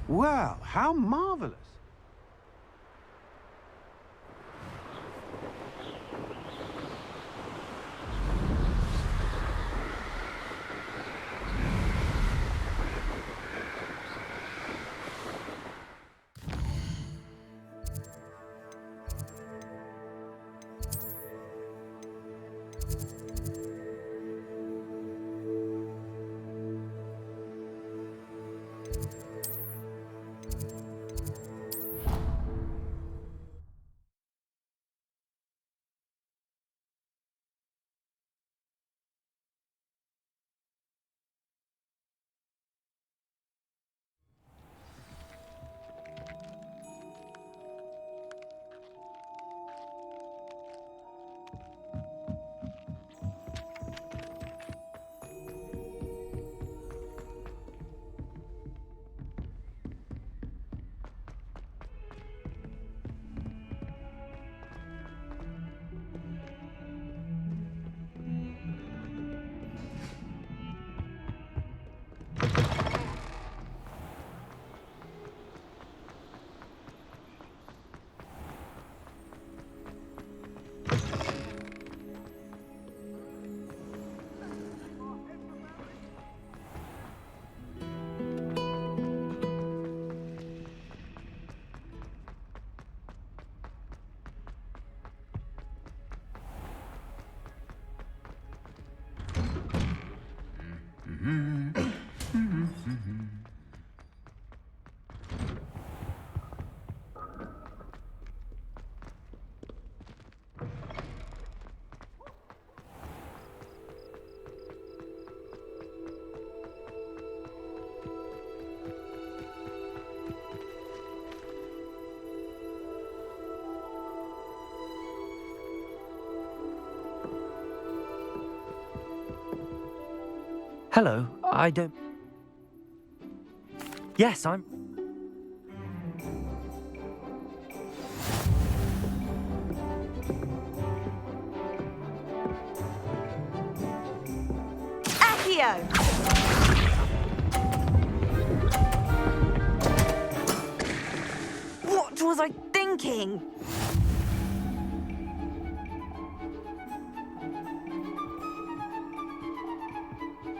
Well, how marvelous. Hello, I don't... Yes, I'm... Accio! What was I thinking?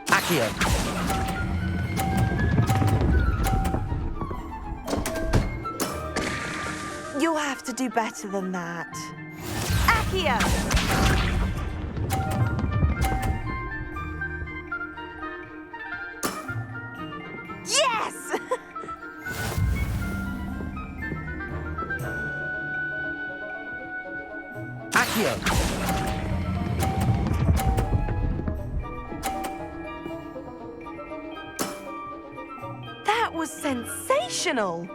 Accio! You'll have to do better than that. Accio! Yes! Accio! That was sensational!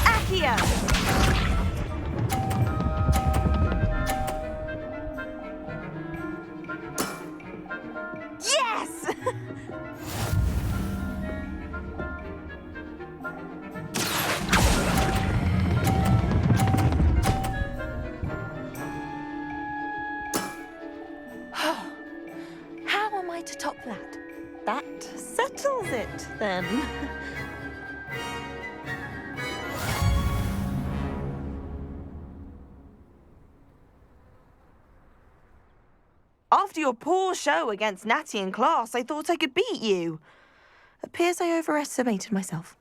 Accio! Yes! How am I to top that? That settles it, then. After your poor show against Natty in class, I thought I could beat you. Appears I overestimated myself.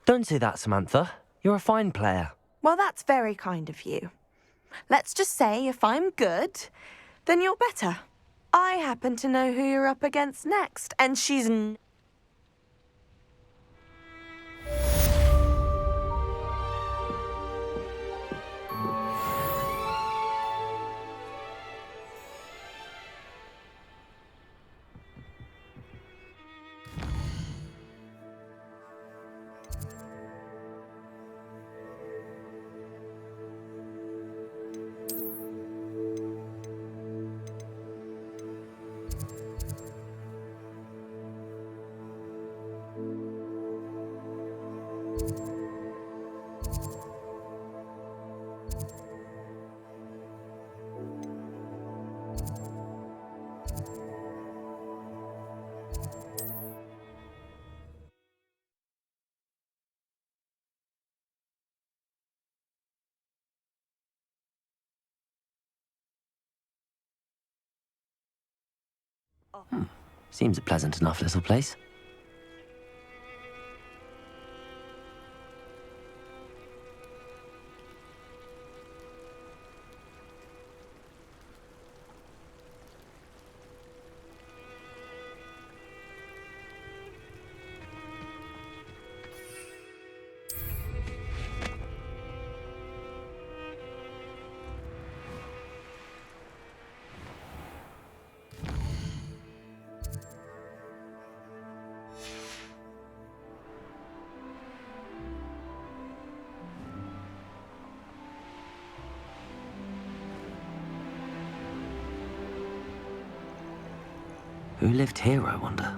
Don't say that, Samantha. You're a fine player. Well, that's very kind of you. Let's just say if I'm good, then you're better. I happen to know who you're up against next, and she's Seems a pleasant enough little place. Who lived here, I wonder?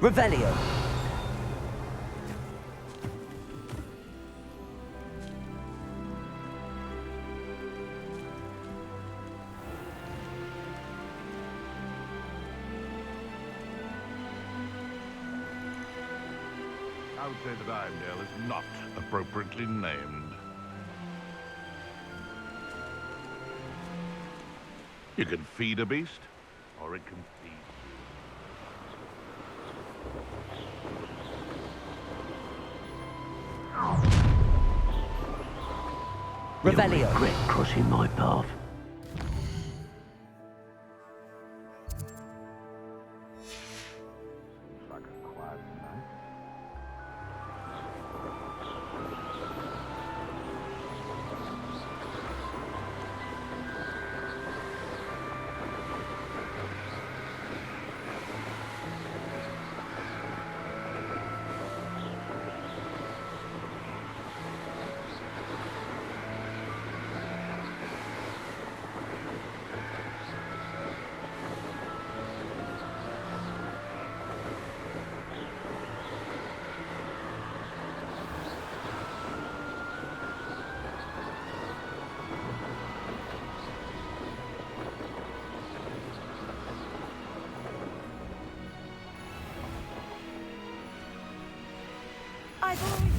Revelio. I would say that Irondale is not appropriately named. You can feed a beast, or it can feed you. Revelio. Regret crossing my path. Seems like a quiet night. I've always...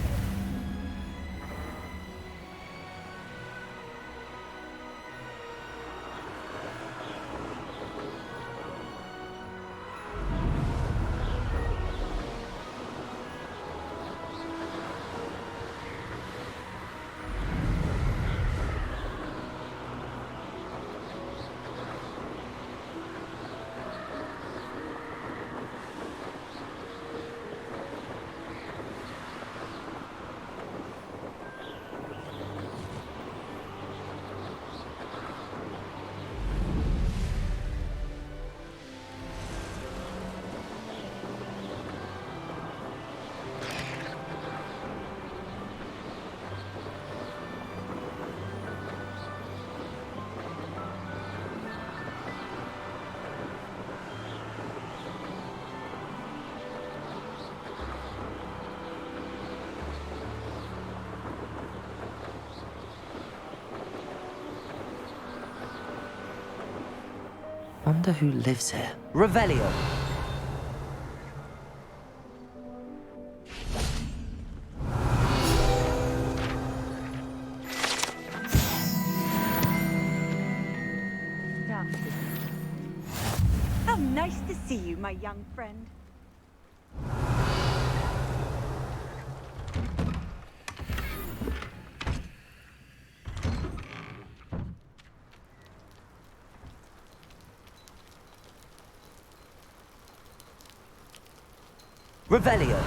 Wonder who lives here. Revelio. How nice to see you, my young friend. Revelio.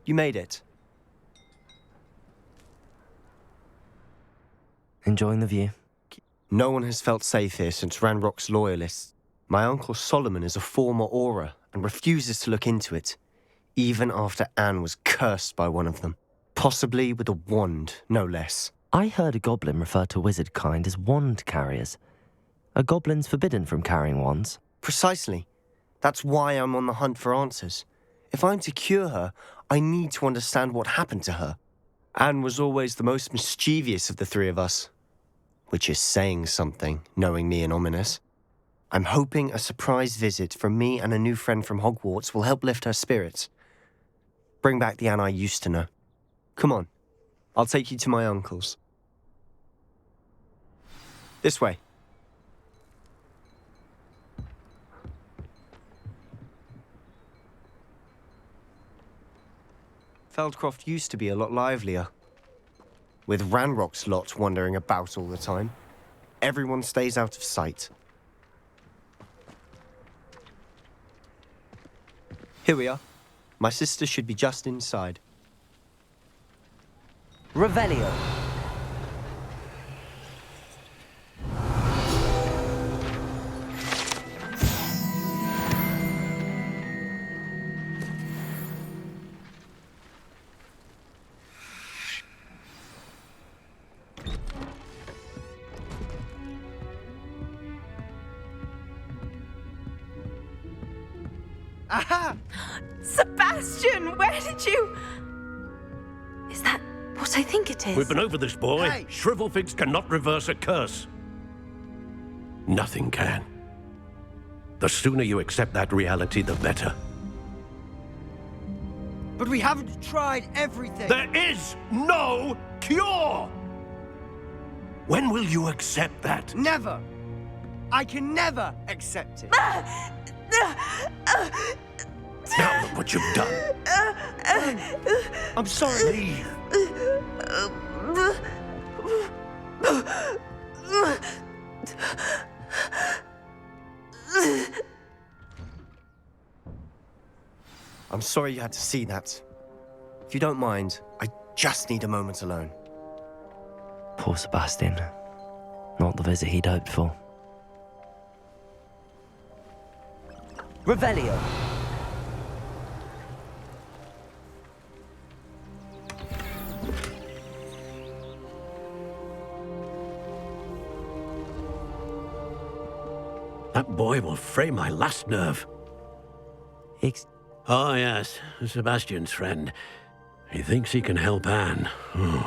You made it. Enjoying the view? No one has felt safe here since Ranrock's loyalists. My uncle Solomon is a former Auror and refuses to look into it, even after Anne was cursed by one of them. Possibly with a wand, no less. I heard a goblin refer to wizard kind as wand carriers. Are goblins forbidden from carrying wands? Precisely. That's why I'm on the hunt for answers. If I'm to cure her, I need to understand what happened to her. Anne was always the most mischievous of the three of us. Which is saying something, knowing me and Ominous. I'm hoping a surprise visit from me and a new friend from Hogwarts will help lift her spirits. Bring back the Anne I used to know. Come on, I'll take you to my uncle's. This way. Feldcroft used to be a lot livelier. With Ranrock's lot wandering about all the time, everyone stays out of sight. Here we are. My sister should be just inside. Revelio. Aha! Sebastian, where did you... Is that what I think it is? We've been over this, boy. Hey! Shrivelfigs cannot reverse a curse. Nothing can. The sooner you accept that reality, the better. But we haven't tried everything. There is no cure! When will you accept that? Never. I can never accept it. Now look what you've done. I'm sorry. Leave. I'm sorry you had to see that. If you don't mind, I just need a moment alone. Poor Sebastian. Not the visit he'd hoped for. Revelio. That boy will fray my last nerve. Oh, yes, Sebastian's friend. He thinks he can help Anne,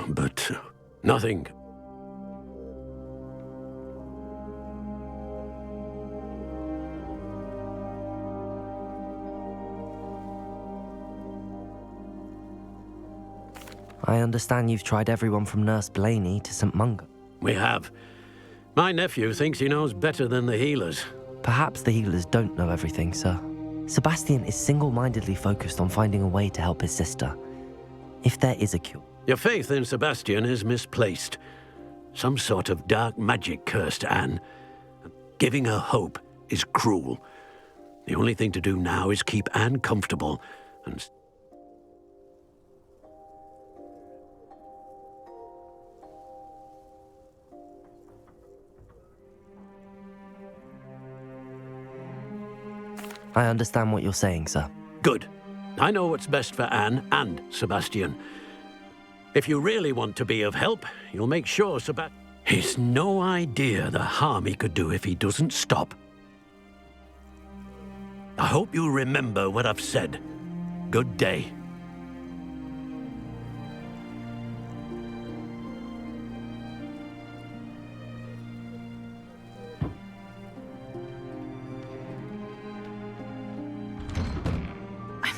but nothing. I understand you've tried everyone from Nurse Blaney to St. Mungo. We have. My nephew thinks he knows better than the healers. Perhaps the healers don't know everything, sir. Sebastian is single-mindedly focused on finding a way to help his sister. If there is a cure. Your faith in Sebastian is misplaced. Some sort of dark magic cursed Anne. Giving her hope is cruel. The only thing to do now is keep Anne comfortable and... I understand what you're saying, sir. Good. I know what's best for Anne and Sebastian. If you really want to be of help, you'll make sure Sebastian... He's no idea the harm he could do if he doesn't stop. I hope you'll remember what I've said. Good day.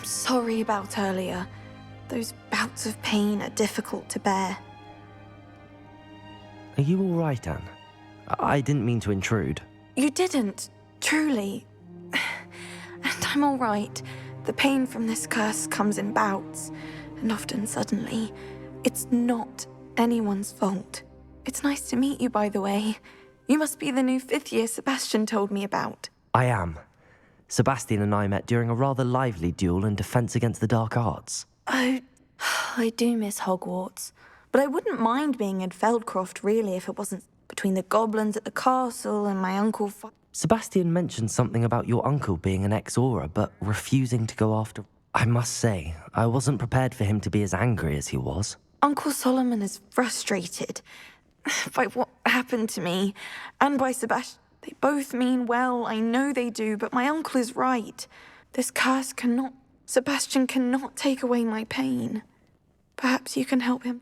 Sorry about earlier. Those bouts of pain are difficult to bear. Are you all right, Anne? I didn't mean to intrude. You didn't, truly. And I'm all right. The pain from this curse comes in bouts, and often suddenly. It's not anyone's fault. It's nice to meet you, by the way. You must be the new 5th year Sebastian told me about. I am. Sebastian and I met during a rather lively duel in Defense Against the Dark Arts. Oh, I do miss Hogwarts. But I wouldn't mind being in Feldcroft, really, if it wasn't between the goblins at the castle and my uncle... Sebastian mentioned something about your uncle being an ex-Auror, but refusing to go after... I must say, I wasn't prepared for him to be as angry as he was. Uncle Solomon is frustrated by what happened to me, and by Sebastian. They both mean well, I know they do, but my uncle is right. This curse cannot... Sebastian cannot take away my pain. Perhaps you can help him.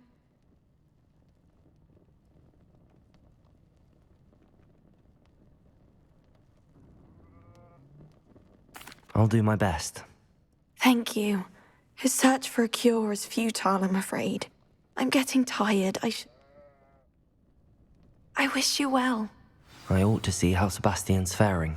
I'll do my best. Thank you. His search for a cure is futile, I'm afraid. I'm getting tired. I wish you well. I ought to see how Sebastian's faring.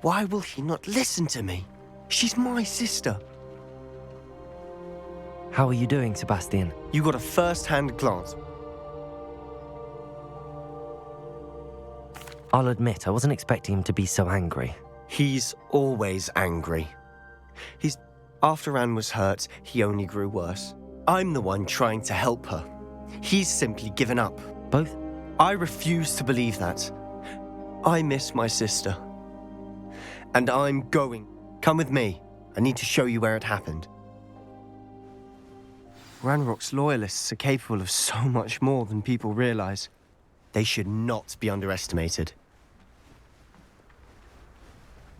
Why will he not listen to me? She's my sister. How are you doing, Sebastian? You got a first-hand glance. I'll admit, I wasn't expecting him to be so angry. He's always angry. After Anne was hurt, he only grew worse. I'm the one trying to help her. He's simply given up. Both? I refuse to believe that. I miss my sister. And I'm going. Come with me. I need to show you where it happened. Ranrock's loyalists are capable of so much more than people realize. They should not be underestimated.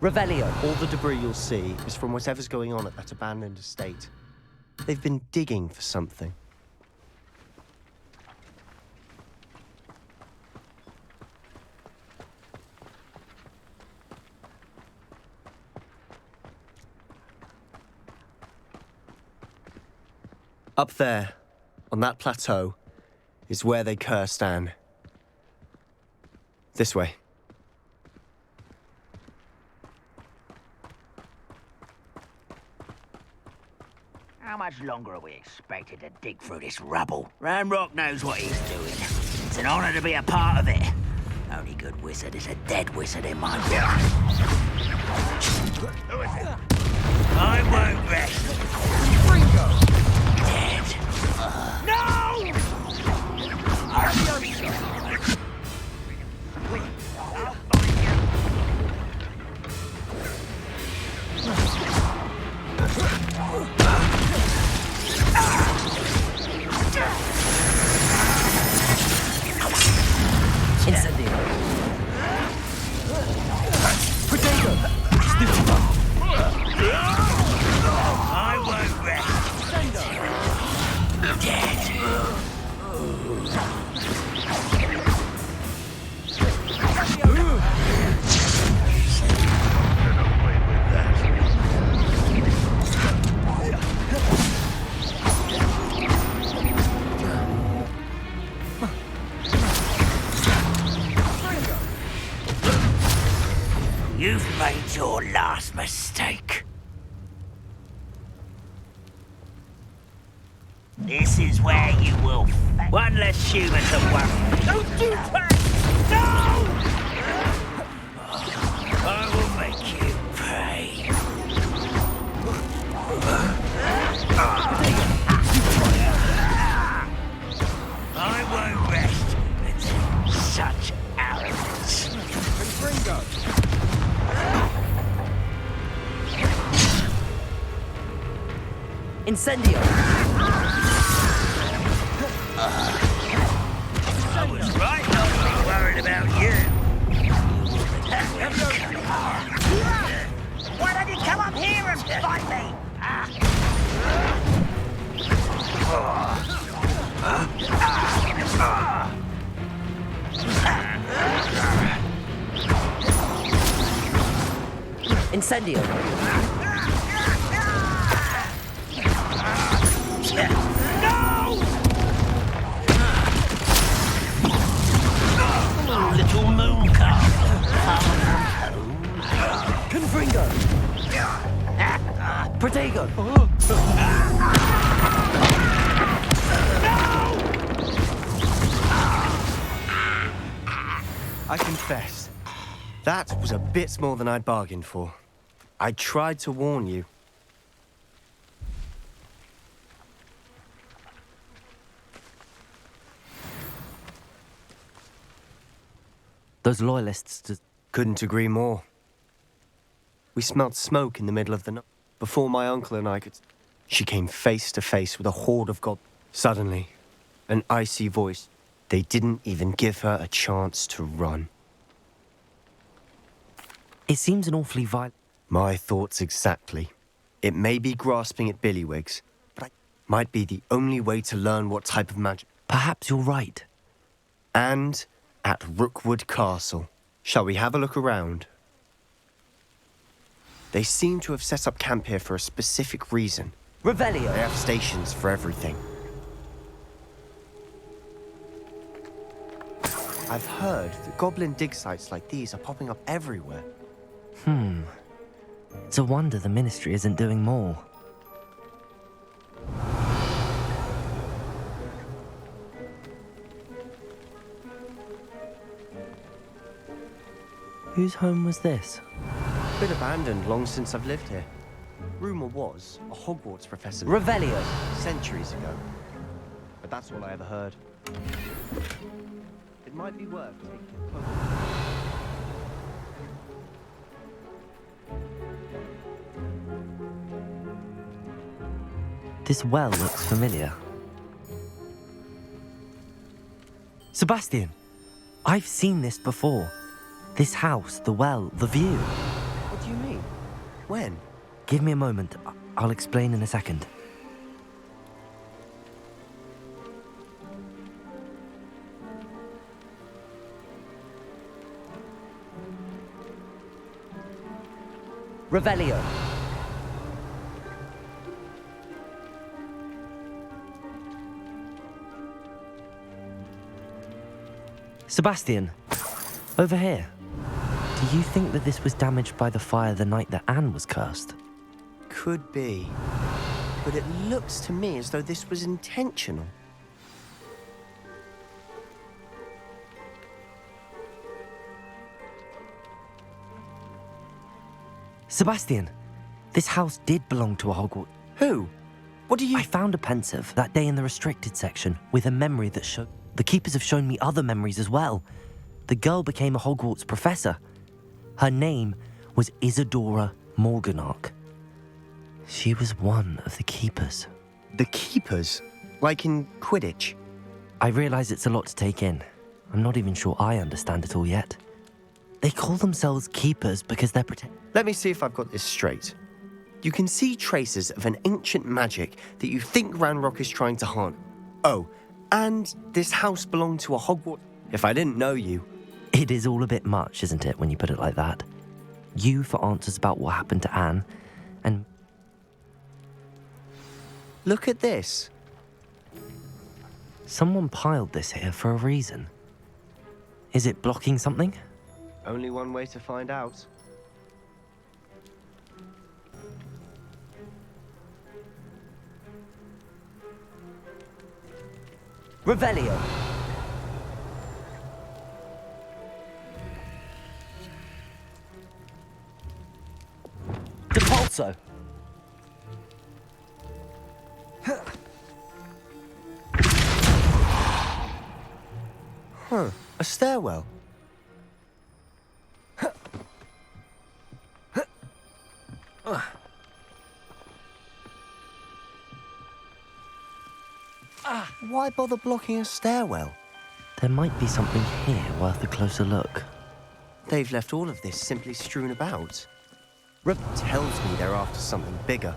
Revelio. All the debris you'll see is from whatever's going on at that abandoned estate. They've been digging for something. Up there, on that plateau, is where they cursed Anne. This way. How much longer are we expected to dig through this rubble? Ranrock knows what he's doing. It's an honor to be a part of it. Only good wizard is a dead wizard in my book. I won't rest. Dead. No! Incendio. I won't rest. Dead. You've made your last mistake. This is where you will fail. One less human to worry. Don't do that! No! I will make you pay. I won't rest until such arrogance. Incendio. I was right not to be worried about you. Why don't you come up here and fight me? Incendio. Little moon calf. Confringo. Protego. I confess, that was a bit more than I'd bargained for. I tried to warn you. Those loyalists just... Couldn't agree more. We smelled smoke in the middle of the night. Before my uncle and I could... She came face to face with a horde of goblins. Suddenly, an icy voice. They didn't even give her a chance to run. It seems an awfully violent... My thoughts exactly. It may be grasping at billywigs, but it might be the only way to learn what type of magic. Perhaps you're right. And at Rookwood Castle. Shall we have a look around? They seem to have set up camp here for a specific reason. Revelio! They have stations for everything. I've heard that goblin dig sites like these are popping up everywhere. It's a wonder the Ministry isn't doing more. Whose home was this? Been abandoned long since I've lived here. Rumour was a Hogwarts professor Revelio! centuries ago. But that's all I ever heard. It might be worth taking a closer look. This well looks familiar. Sebastian! I've seen this before. This house, the well, the view. What do you mean? When? Give me a moment. I'll explain in a second. Revelio. Sebastian, over here. Do you think that this was damaged by the fire the night that Anne was cursed? Could be. But it looks to me as though this was intentional. Sebastian, this house did belong to a Hogwarts. Who? What do you... I found a pensive that day in the restricted section with a memory that showed... The keepers have shown me other memories as well. The girl became a Hogwarts professor. Her name was Isadora Morganach. She was one of the keepers. The keepers? Like in Quidditch? I realize it's a lot to take in. I'm not even sure I understand it all yet. They call themselves keepers because they're Let me see if I've got this straight. You can see traces of an ancient magic that you think Ranrock is trying to harness. Oh, and this house belonged to a Hogwarts... If I didn't know you... It is all a bit much, isn't it, when you put it like that? You for answers about what happened to Anne, and... Look at this. Someone piled this here for a reason. Is it blocking something? Only one way to find out. Revelio. Depulso. Huh, a stairwell. Why bother blocking a stairwell? There might be something here worth a closer look. They've left all of this simply strewn about. Tells me they're after something bigger.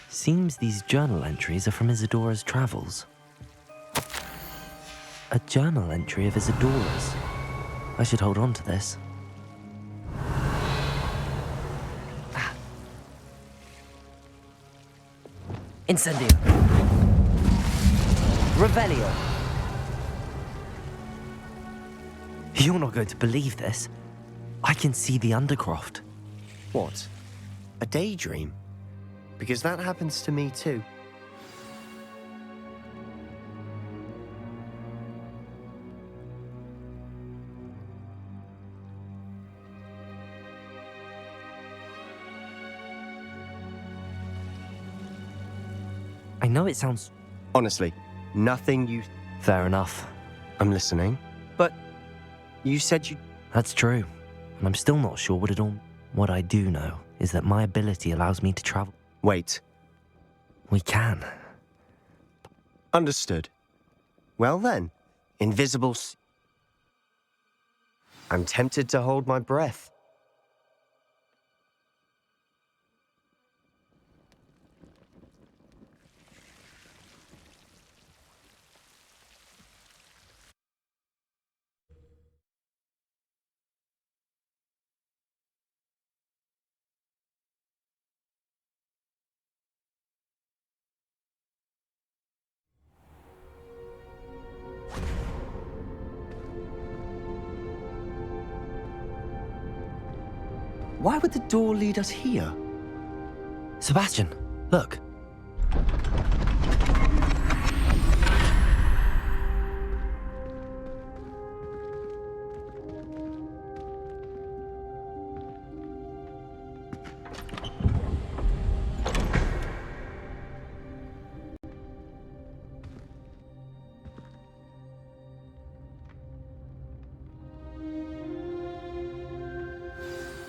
Seems these journal entries are from Isadora's travels. A journal entry of Isadora's. I should hold on to this. Incendio. Revelio. You're not going to believe this. I can see the Undercroft. What? A daydream? Because that happens to me too. I know it sounds... Honestly, nothing you... Fair enough. I'm listening. But you said you... That's true, and I'm still not sure what it all... What I do know is that my ability allows me to travel. Wait. We can. Understood. Well then, invisible... I'm tempted to hold my breath. Why would the door lead us here? Sebastian, look.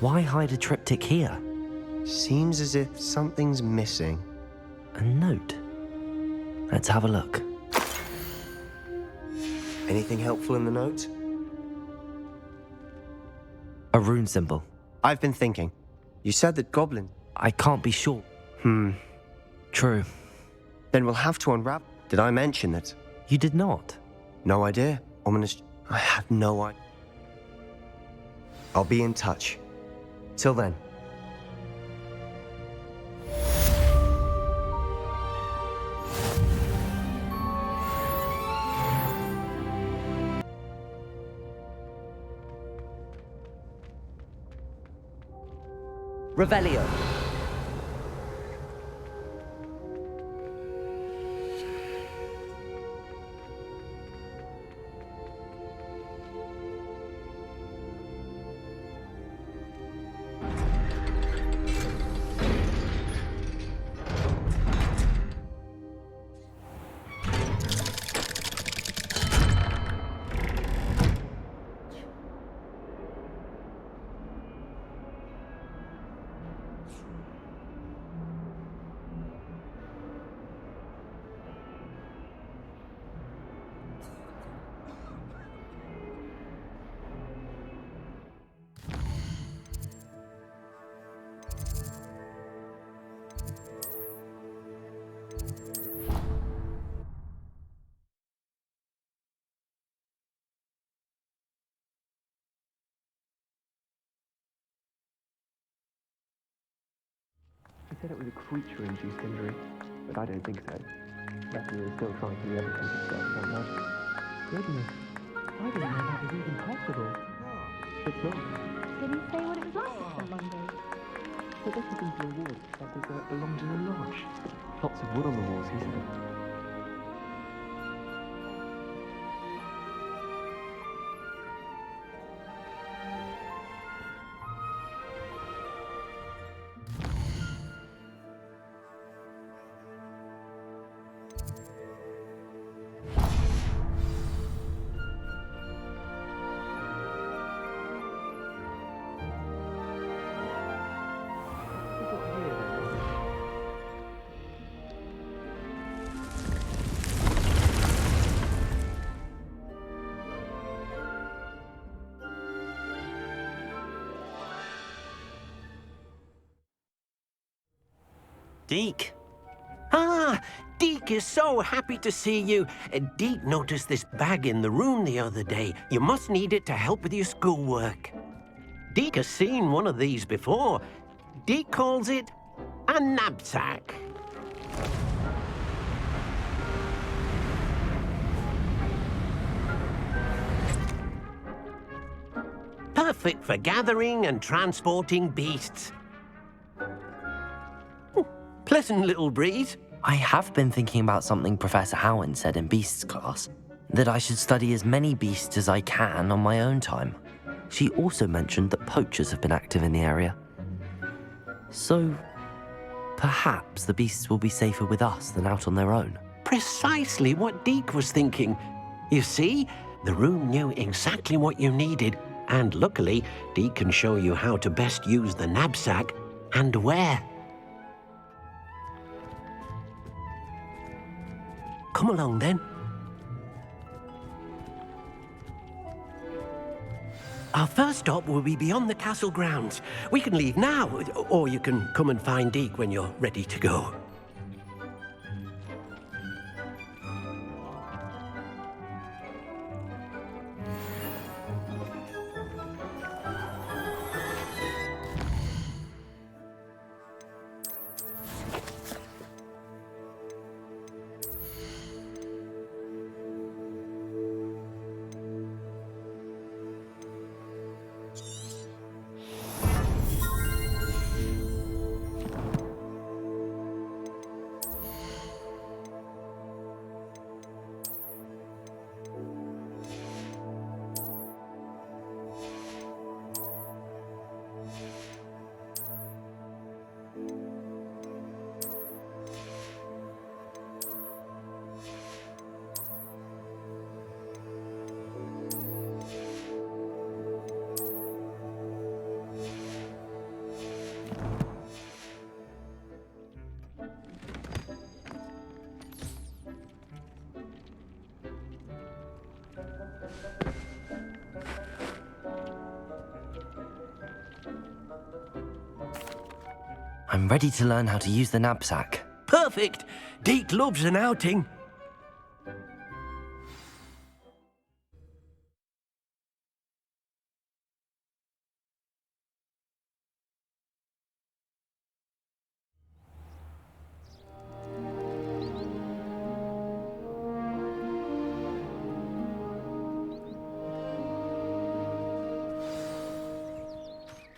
Why hide a triptych here? Seems as if something's missing. A note. Let's have a look. Anything helpful in the note? A rune symbol. I've been thinking. You said that goblin... I can't be sure. True. Then we'll have to unwrap... Did I mention that? You did not. No idea. Ominous... I have no idea. I'll be in touch. Till then. Revelio. She said it was a creature-induced injury, but I don't think so. Bethany is still trying to rehabilitate herself without magic. Goodness, I didn't know that was even possible. It's not. Did he say what it was like for so long days? But this has been to a ward that belonged to a lodge. Lots of wood on the walls, he said. Deke. Ah, Deke is so happy to see you. Deke noticed this bag in the room the other day. You must need it to help with your schoolwork. Deke has seen one of these before. Deke calls it a knapsack. Perfect for gathering and transporting beasts. Pleasant little breeze. I have been thinking about something Professor Howen said in Beasts class, that I should study as many beasts as I can on my own time. She also mentioned that poachers have been active in the area. So, perhaps the beasts will be safer with us than out on their own. Precisely what Deke was thinking. You see, The room knew exactly what you needed, and luckily, Deke can show you how to best use the knapsack and where. Come along then. Our first stop will be beyond the castle grounds. We can leave now, or you can come and find Deke when you're ready to go. I'm ready to learn how to use the knapsack. Perfect! Deke loves an outing.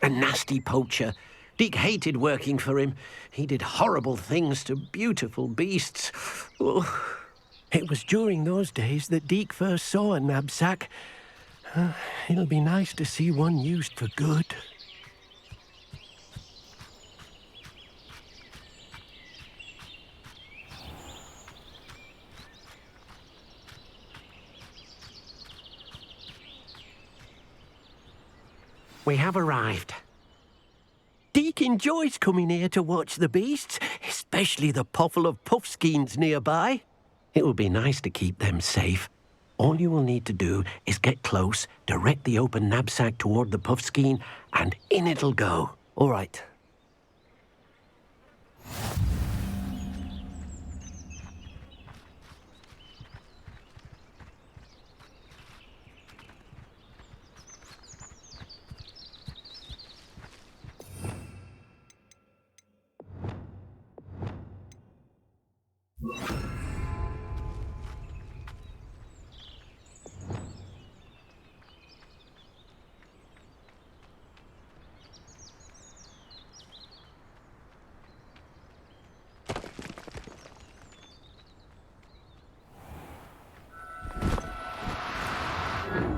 A nasty poacher. Deke hated working for him. He did horrible things to beautiful beasts. Oh. It was during those days that Deke first saw a knapsack. It'll be nice to see one used for good. We have arrived. Deke enjoys coming here to watch the beasts, especially the potful of puffskeins nearby. It will be nice to keep them safe. All you will need to do is get close, direct the open knapsack toward the puffskein, and in it'll go. All right.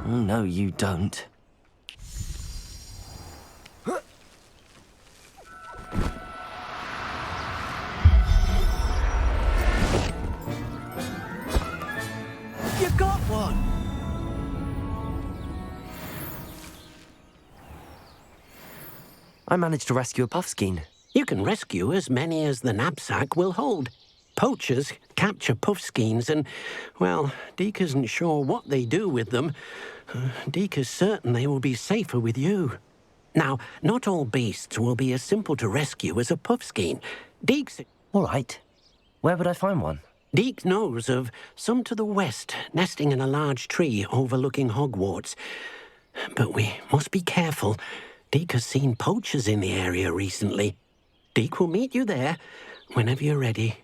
Oh, no, you don't. You got one! I managed to rescue a puffskein. You can rescue as many as the knapsack will hold. Poachers capture puffskeins and, well, Deke isn't sure what they do with them. Deke is certain they will be safer with you. Now, not all beasts will be as simple to rescue as a puffskein. All right. Where would I find one? Deke knows of some to the west, nesting in a large tree overlooking Hogwarts. But we must be careful. Deke has seen poachers in the area recently. Deke will meet you there whenever you're ready.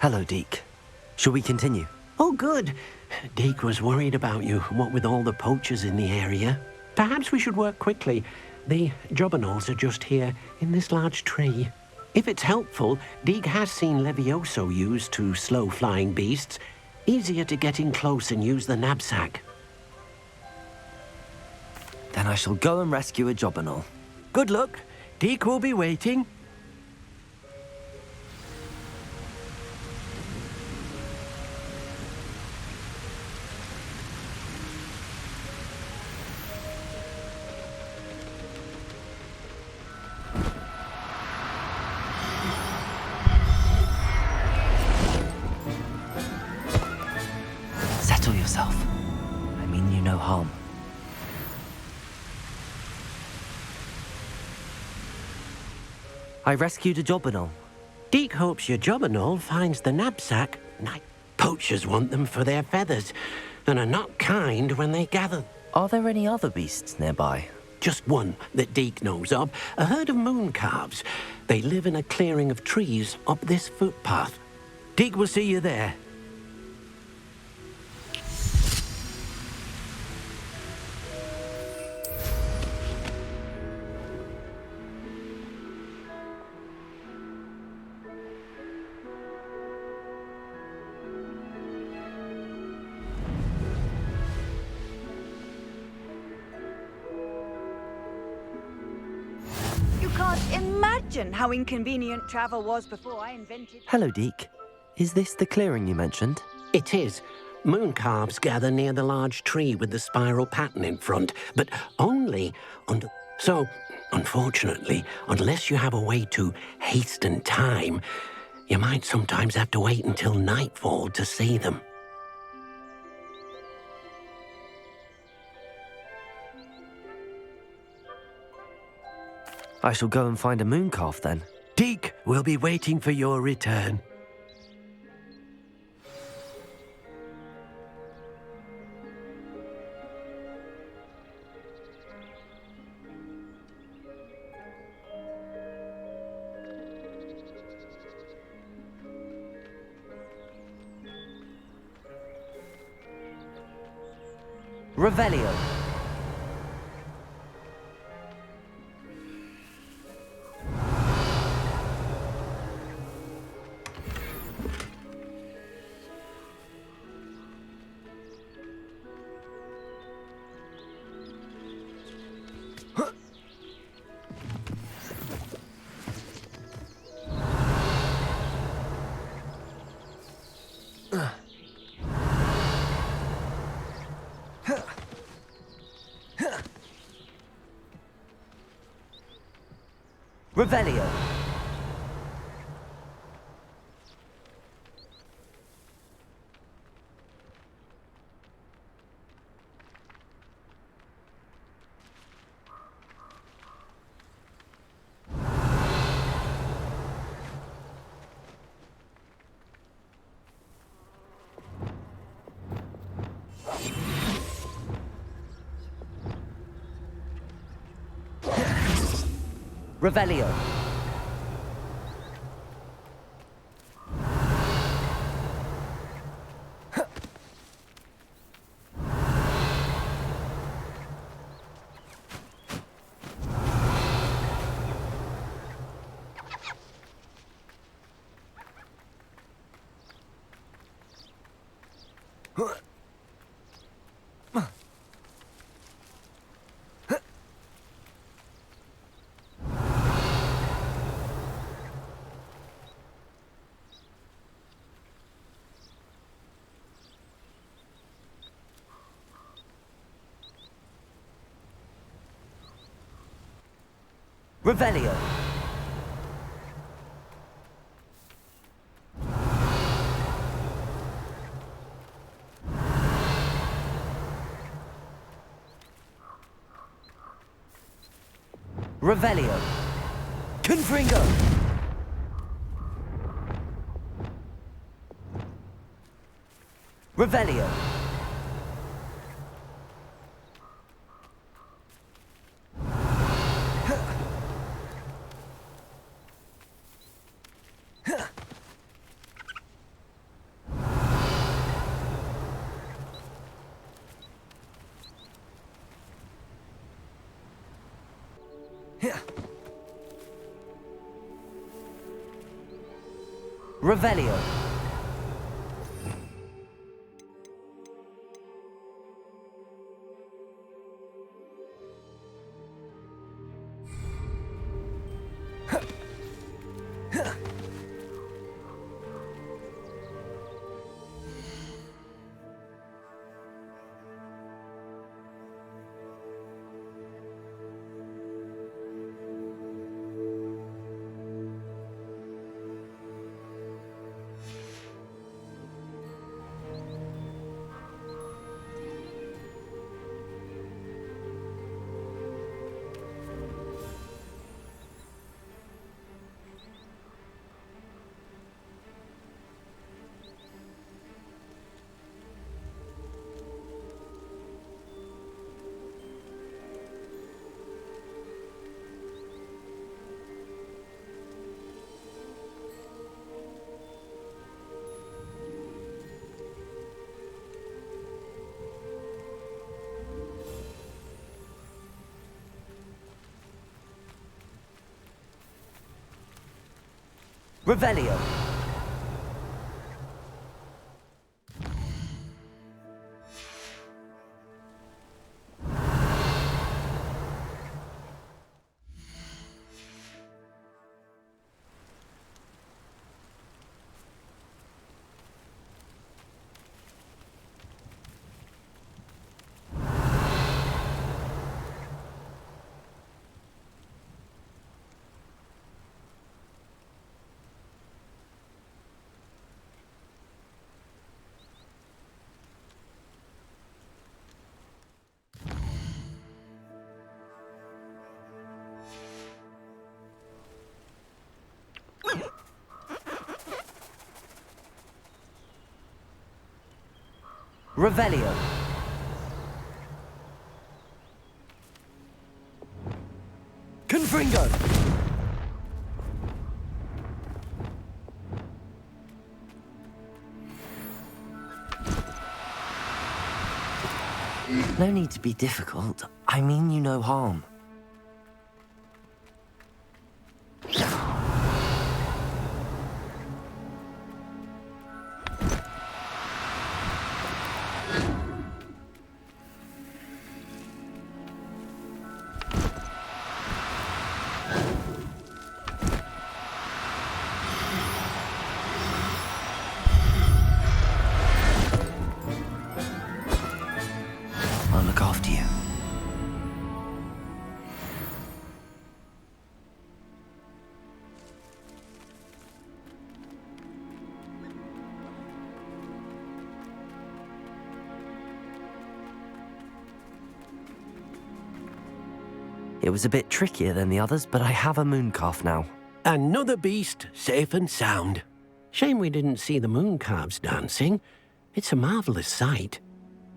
Hello, Deke. Shall we continue? Oh, good. Deke was worried about you, what with all the poachers in the area. Perhaps we should work quickly. The jobberknolls are just here, in this large tree. If it's helpful, Deke has seen Levioso used to slow flying beasts. Easier to get in close and use the knapsack. Then I shall go and rescue a jobberknoll. Good luck. Deke will be waiting. Settle yourself. I mean you no harm. I rescued a jobberknoll. Deke hopes your jobberknoll finds the knapsack. Night poachers want them for their feathers, and are not kind when they gather. Are there any other beasts nearby? Just one that Deke knows of, a herd of moon calves. They live in a clearing of trees up this footpath. Deke will see you there. You can't imagine how inconvenient travel was before I invented... Hello, Deke. Is this the clearing you mentioned? It is. Moon calves gather near the large tree with the spiral pattern in front, but only under... So, unfortunately, unless you have a way to hasten time, you might sometimes have to wait until nightfall to see them. I shall go and find a moon calf then. Deke will be waiting for your return. Revelio. Revelio. Revelio. Revelio. Revelio. Confringo. Revelio. Revelio. Revelio. Revelio. Confringo. No need to be difficult. I mean you no harm. I'll look after you. It was a bit trickier than the others, but I have a moon calf now. Another beast, safe and sound. Shame we didn't see the moon calves dancing. It's a marvelous sight.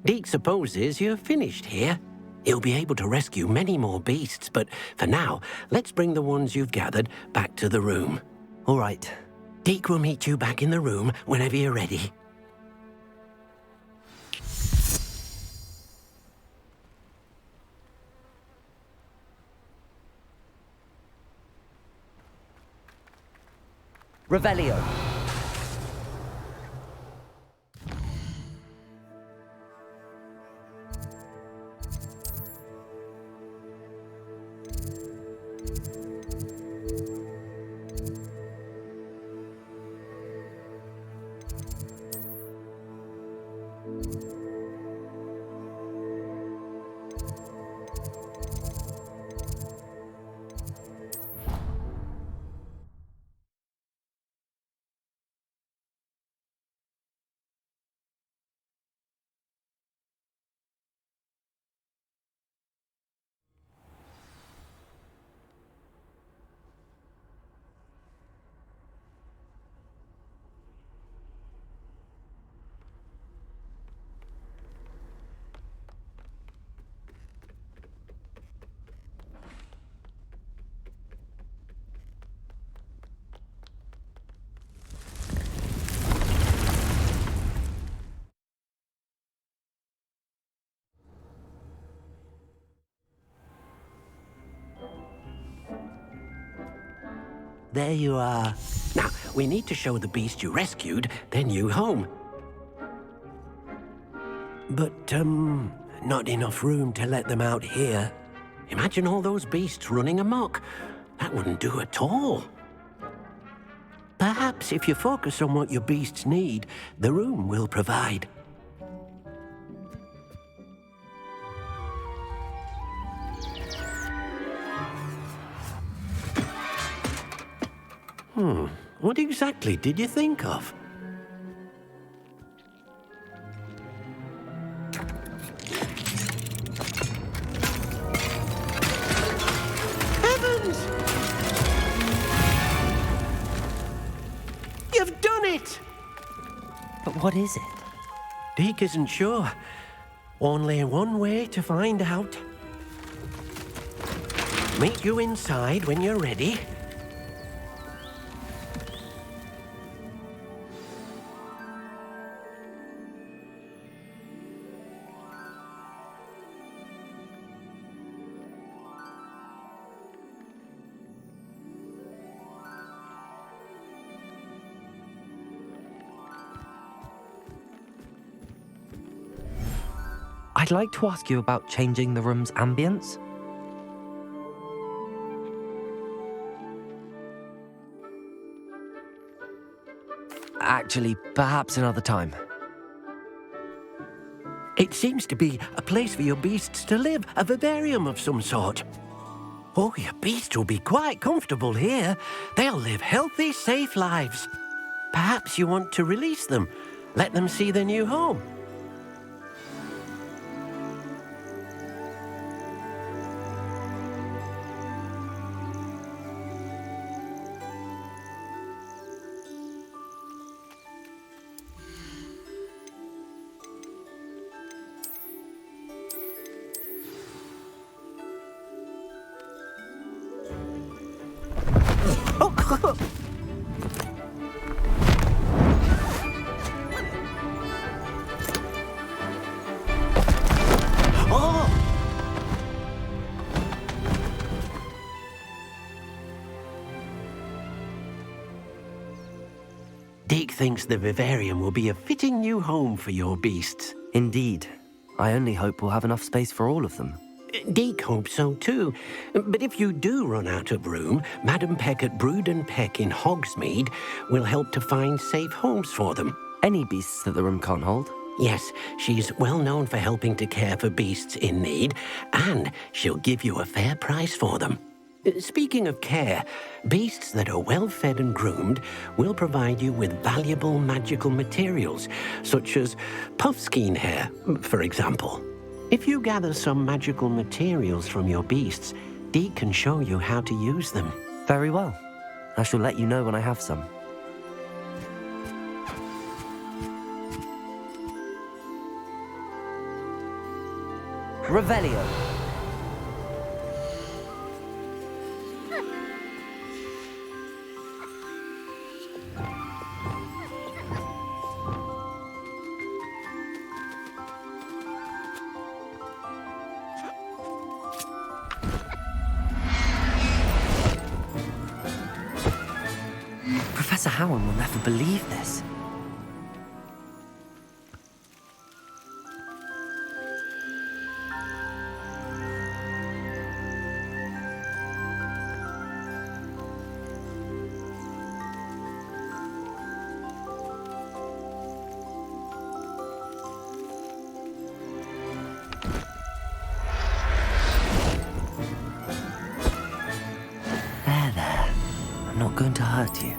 Deke supposes you're finished here. He'll be able to rescue many more beasts, but for now, let's bring the ones you've gathered back to the room. All right. Deke will meet you back in the room whenever you're ready. Revelio. There you are. Now, we need to show the beast you rescued their new home. But, not enough room to let them out here. Imagine all those beasts running amok. That wouldn't do at all. Perhaps if you focus on what your beasts need, the room will provide. What exactly did you think of? Heavens! You've done it! But what is it? Deke isn't sure. Only one way to find out. Meet you inside when you're ready. I'd like to ask you about changing the room's ambience. Actually, perhaps another time. It seems to be a place for your beasts to live, a vivarium of some sort. Oh, your beasts will be quite comfortable here. They'll live healthy, safe lives. Perhaps you want to release them, let them see their new home. Deke thinks the vivarium will be a fitting new home for your beasts. Indeed. I only hope we'll have enough space for all of them. Deke hopes so too. But if you do run out of room, Madam Peck at Brood and Peck in Hogsmeade will help to find safe homes for them. Any beasts that the room can't hold? Yes, she's well known for helping to care for beasts in need, and she'll give you a fair price for them. Speaking of care, beasts that are well fed and groomed will provide you with valuable magical materials, such as puffskein hair, for example. If you gather some magical materials from your beasts, Deke can show you how to use them. Very well. I shall let you know when I have some. Revelio. Professor Howard will never believe this. There. I'm not going to hurt you.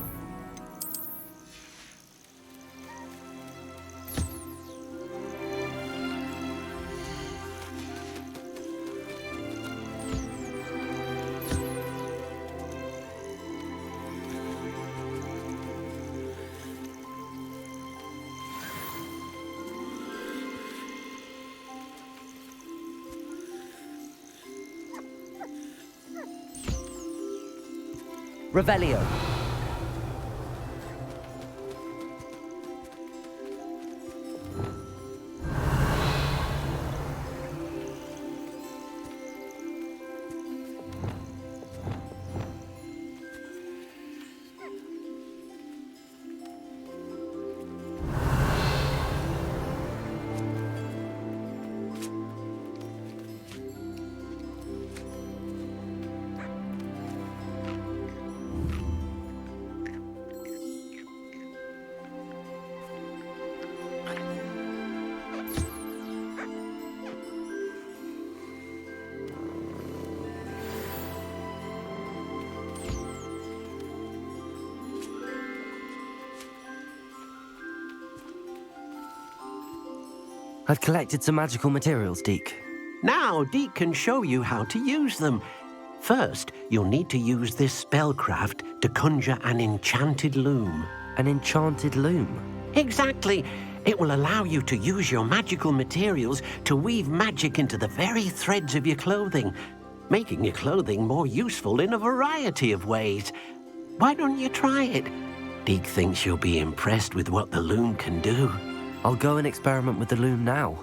Revelio. I've collected some magical materials, Deke. Now, Deke can show you how to use them. First, you'll need to use this spellcraft to conjure an enchanted loom. An enchanted loom? Exactly. It will allow you to use your magical materials to weave magic into the very threads of your clothing, making your clothing more useful in a variety of ways. Why don't you try it? Deke thinks you'll be impressed with what the loom can do. I'll go and experiment with the loom now.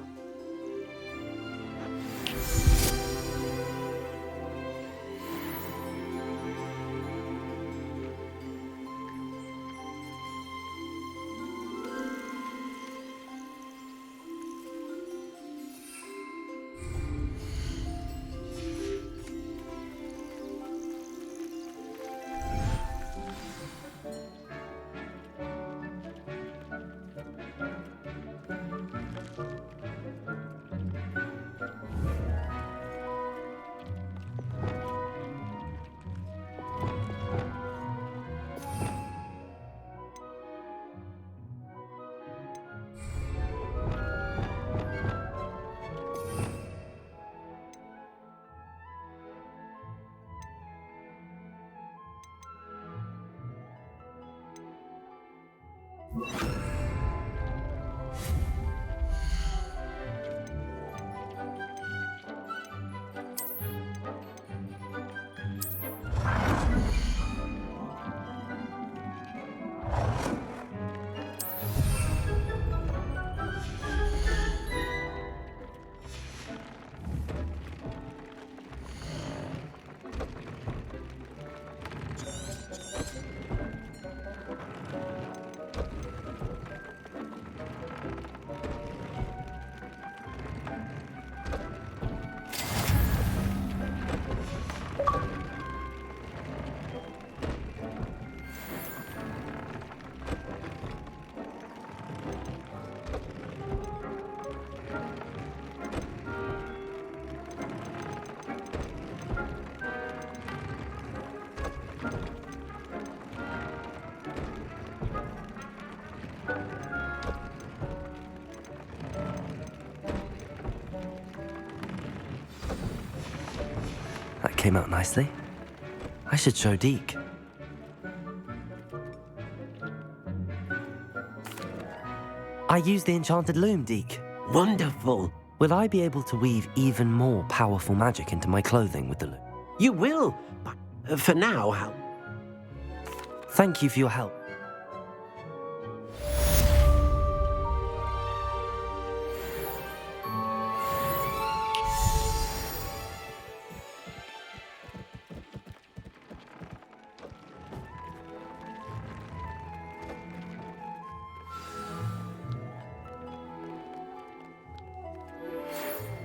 That came out nicely. I should show Deke. I used the enchanted loom, Deke. Wonderful. Will I be able to weave even more powerful magic into my clothing with the loom? You will, but for now, Thank you for your help.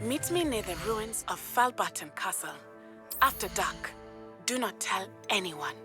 Meet me near the ruins of Falbaton Castle. After dark. Do not tell anyone.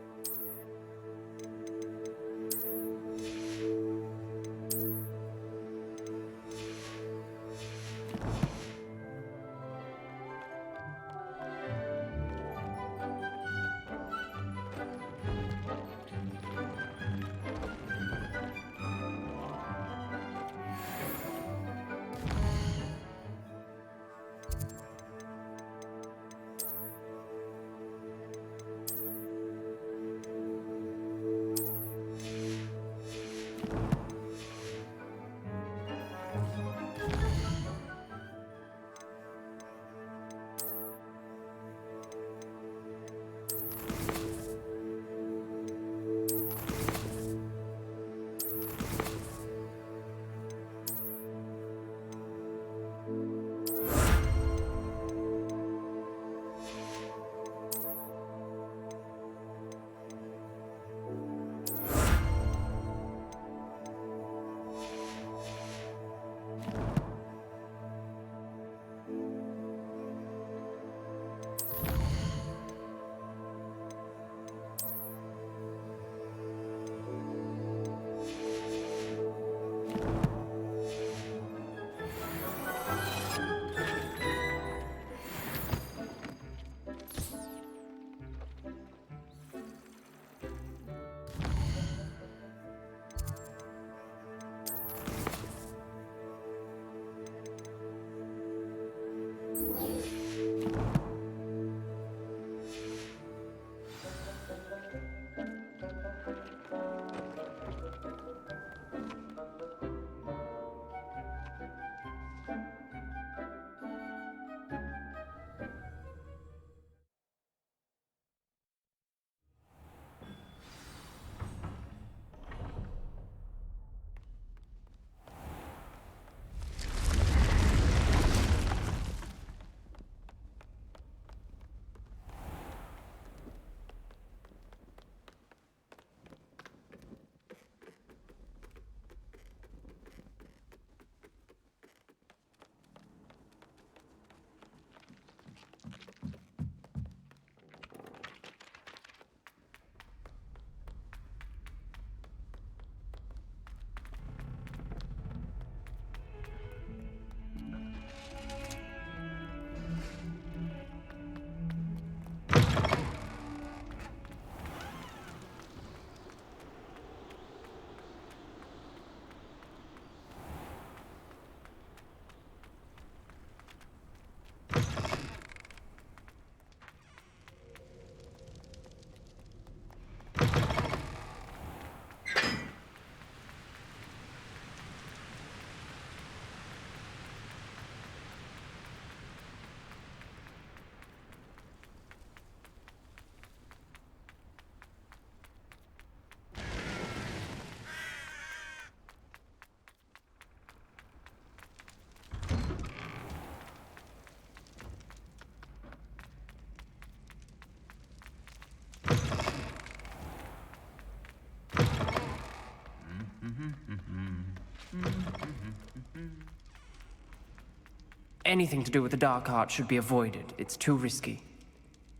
Anything to do with the dark art should be avoided. It's too risky.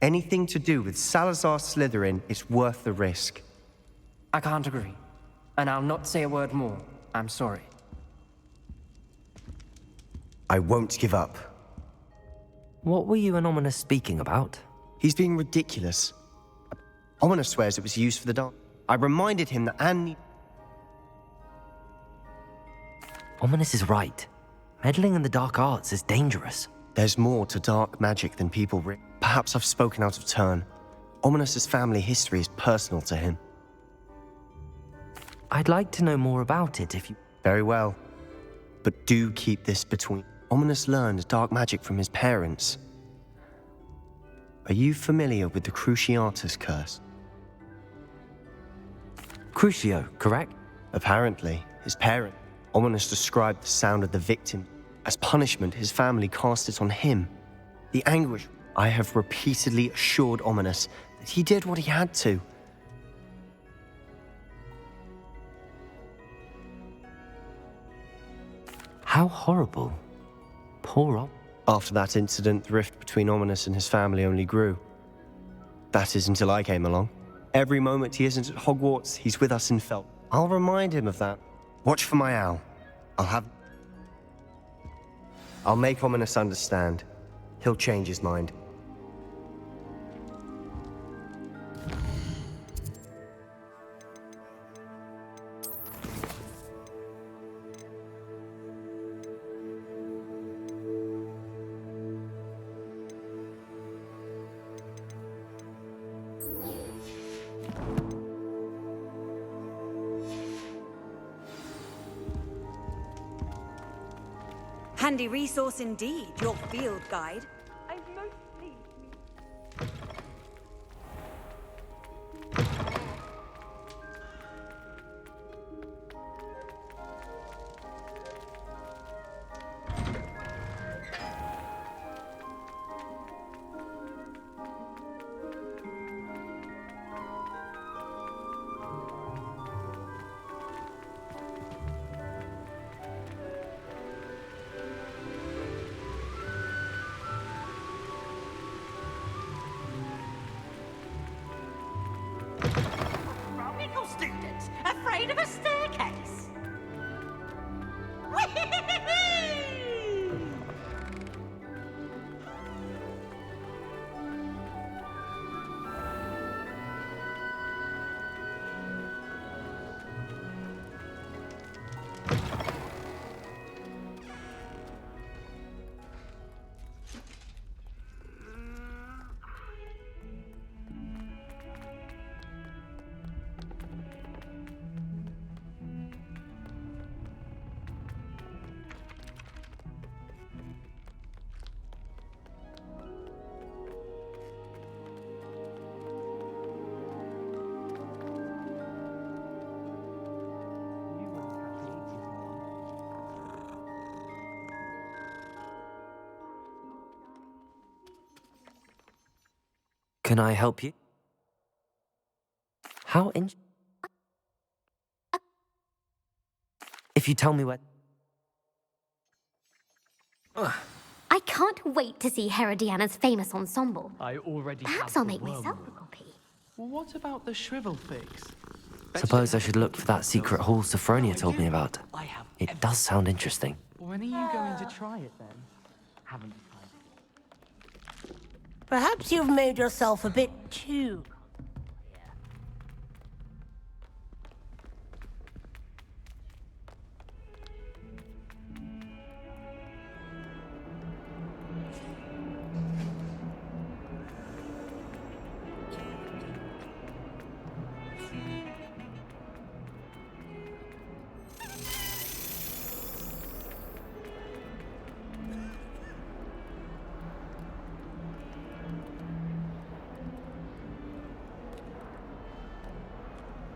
Anything to do with Salazar Slytherin is worth the risk. I can't agree. And I'll not say a word more. I'm sorry. I won't give up. What were you and Ominous speaking about? He's being ridiculous. Ominous swears it was used for the dark. I reminded him that Anne... Ominous is right. Meddling in the dark arts is dangerous. There's more to dark magic than people Perhaps I've spoken out of turn. Ominous's family history is personal to him. I'd like to know more about it if you... Very well. But do keep this between... Ominous learned dark magic from his parents. Are you familiar with the Cruciatus curse? Crucio, correct? Apparently, his parent, Ominous described the sound of the victim. As punishment, his family cast it on him. The anguish. I have repeatedly assured Ominous that he did what he had to. How horrible. Poor After that incident, the rift between Ominous and his family only grew. That is until I came along. Every moment he isn't at Hogwarts, he's with us in Felt. I'll remind him of that. Watch for my owl. I'll make Ominous understand. He'll change his mind. Handy resource indeed, your field guide. I'm most pleased. Students, afraid of a staircase? Can I help you? How in... If you tell me where... I can't wait to see Herodiana's famous ensemble. I already Perhaps have I'll the make myself wormwood. a copy. Well, what about the shrivel figs? Suppose I should look for that secret hall Sophronia told me about. It does sound interesting. When are you going to try it then? Haven't decided. Perhaps you've made yourself a bit too...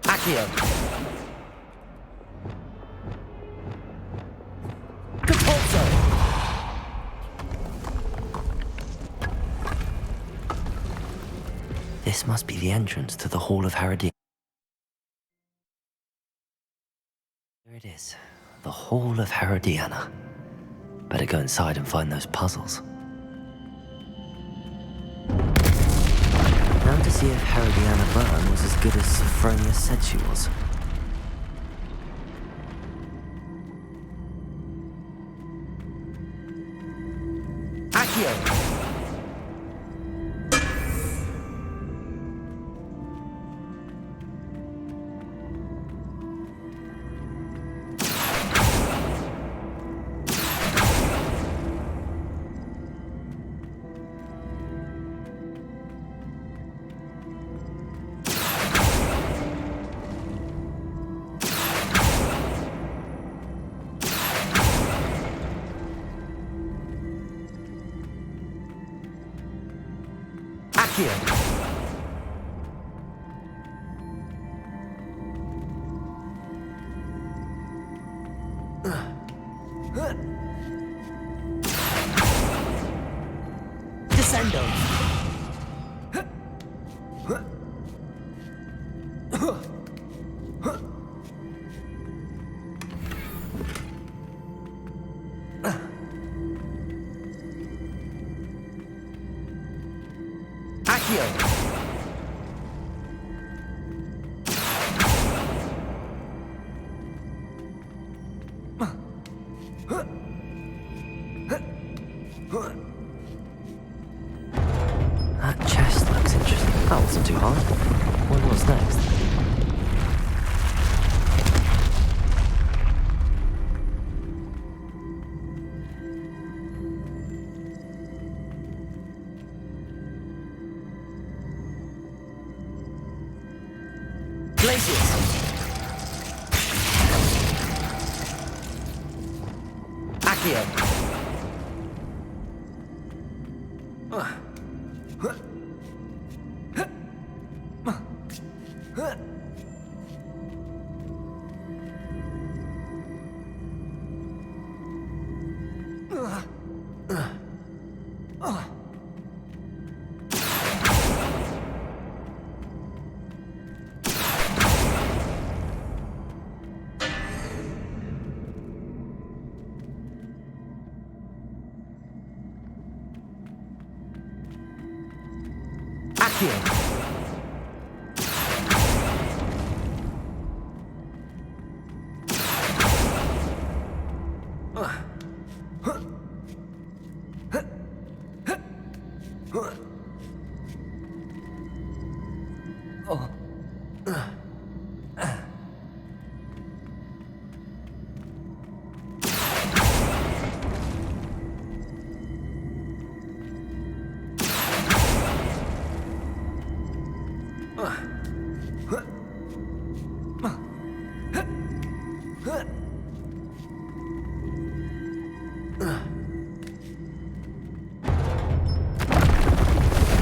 Accio! This must be the entrance to the Hall of Herodiana. There it is. the Hall of Herodiana. Better go inside and find those puzzles. Now to see if Herodiana Byrne was as good as Sophronia said she was. Accio! Descendo. That chest looks interesting. That wasn't too hard. Wonder what's next. Glacius! Accio!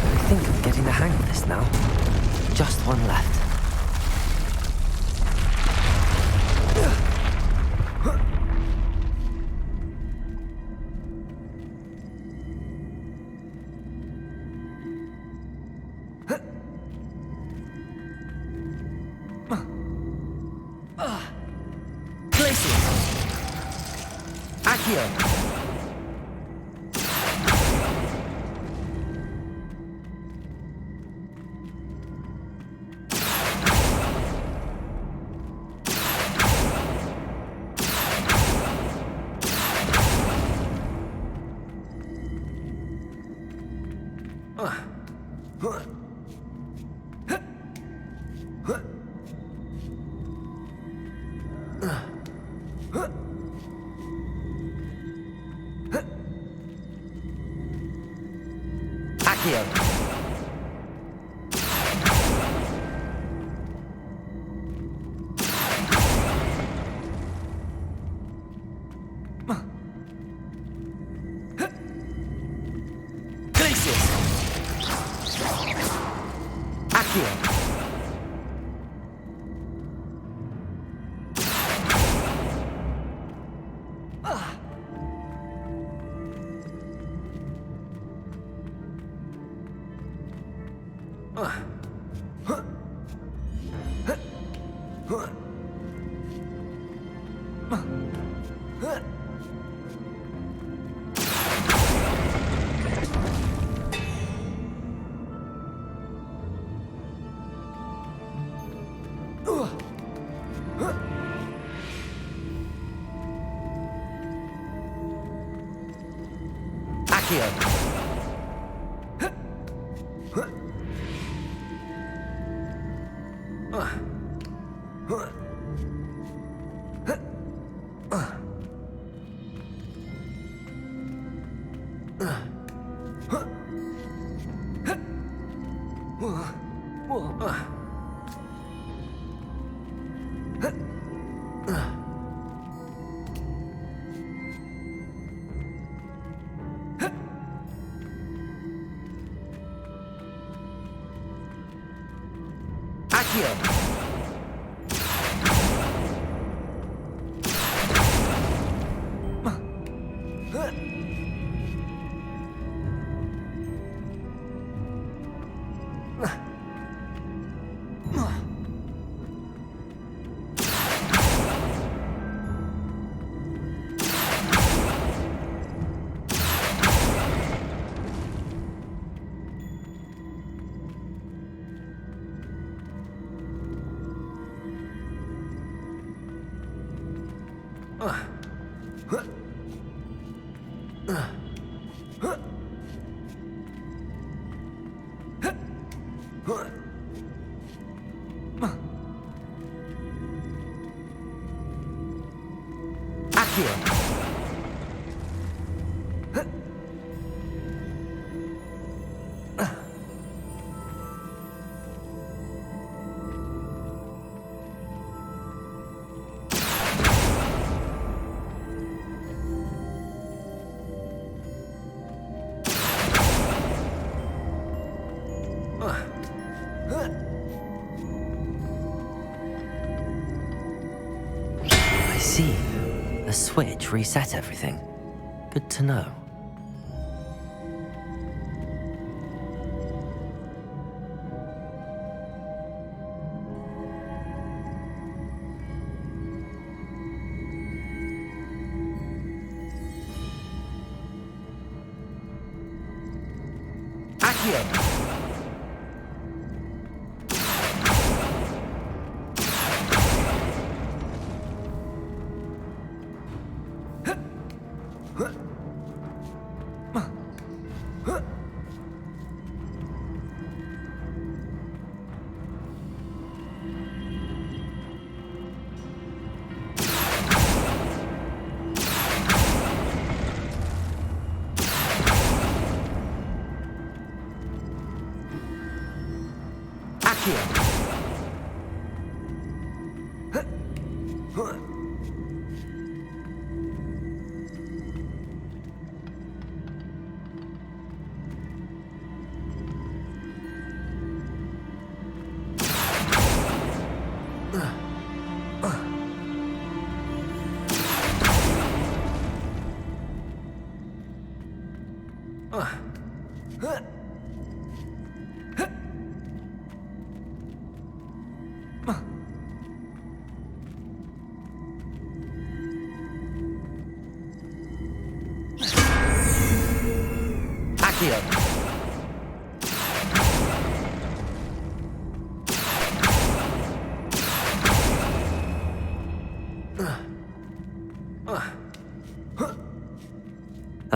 I think I'm getting the hang of this now. Just one left. I see. A switch reset everything. Good to know.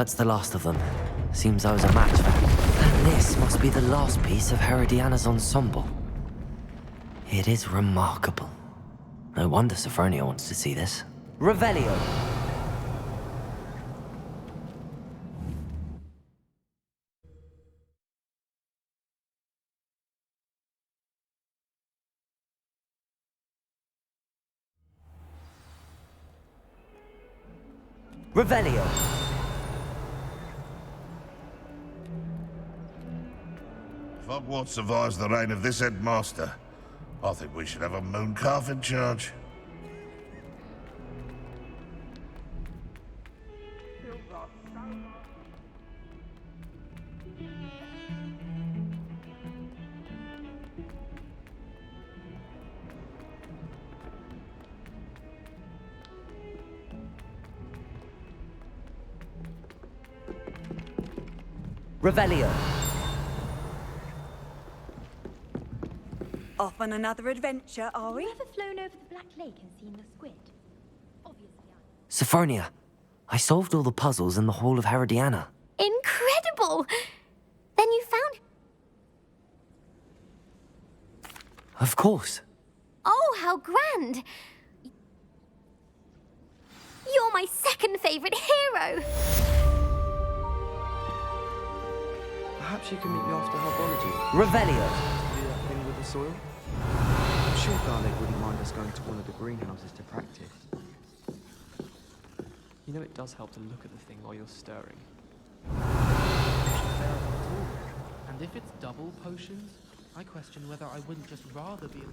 That's the last of them. Seems I was a match for her. And this must be the last piece of Herodiana's ensemble. It is remarkable. No wonder Sophronia wants to see this. Revelio! Revelio! If Hogwarts survives the reign of this headmaster, I think we should have a moon calf in charge. Revelio. Off on another adventure, are we? Ever flown over the Black Lake and seen the squid? Obviously, Sophronia, I solved all the puzzles in the Hall of Herodiana. Incredible! Then you found... Of course. Oh, how grand! You're my second favourite hero! Perhaps you can meet me after herbology. Revelio. Do that thing with the soil? I'm sure Garlic wouldn't mind us going to one of the greenhouses to practice. You know it does help to look at the thing while you're stirring. And if it's double potions, I question whether I wouldn't just rather be a